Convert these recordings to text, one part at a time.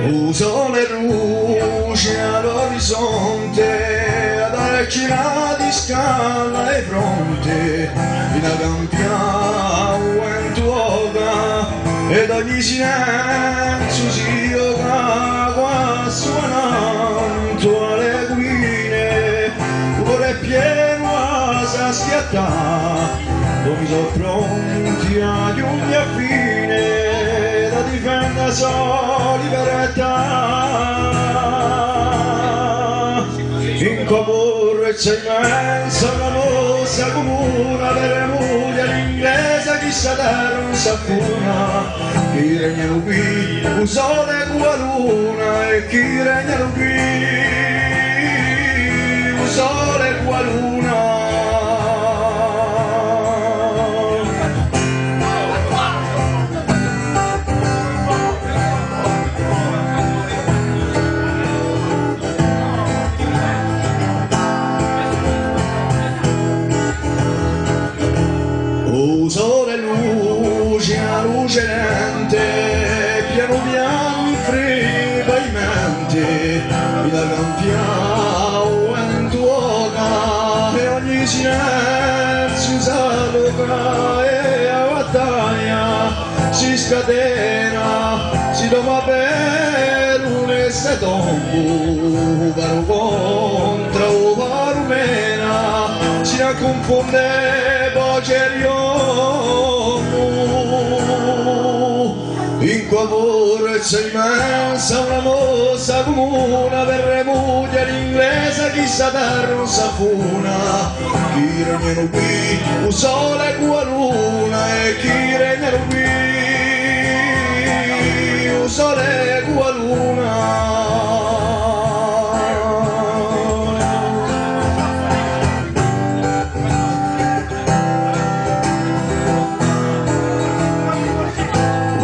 Un sole luce all'orizzonte, ad arcina di scala e fronte, in campia in tuoca, ed ogni silenzio si yoga qua suonando alle guine, cuore pieno a schiattare, dove sono pronti ad ogni affine, da difendere soli libertà. In concorrenza immensa una mossa comune per le mogli all'inglese chi sa terra non sa funa, chi regnano qui un sole con la luna e chi regnano qui un sole con la luna. O sole luce lucente, piano piano in frega in mente, la campiamo in tuoca e ogni silenzio s'alloca e a battaglia si scatena, si doma per un estetombo, varo contra o varo mena, si confonde in concorrenza immensa una mossa comune per le mogli all'inglese chi sa terra non sa funa, chi regnano qui un sole con la luna e chi regnano qui un sole con la luna.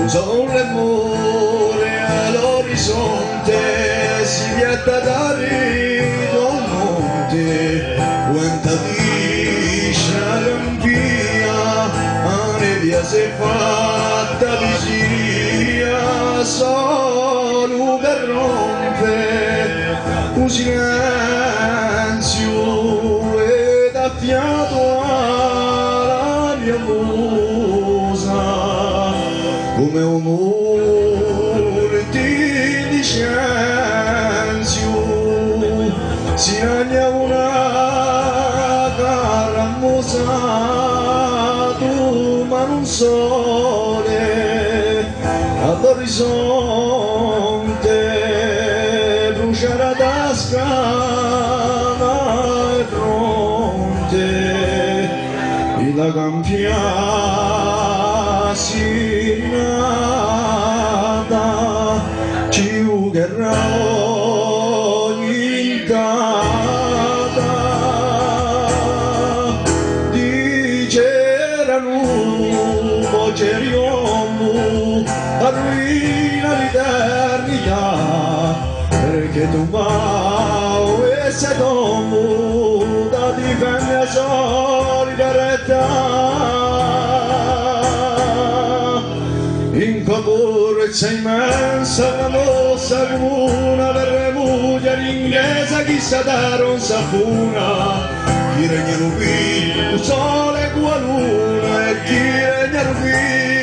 Sono l'amore all'orizzonte, si vietta da rido al monte, quanta dice la campia, a nebbia si è fatta vigilia, solo per rompere un silenzio ed affiato alla mia musa. Come un amore di licenzio si agna una caramosato ma non sole all'orizzonte bruciare da scala e fronte e la campia si nada ci ugherrà ogni cata di Geranum o Geriomu arruina l'eternità perché tu mau e se domu da difendere solidarietà. In concorrenza immensa la mossa comune per le mogli all'inglese chi sa terra non sa funa, chi regnano qui un sole con la luna e chi regnano qui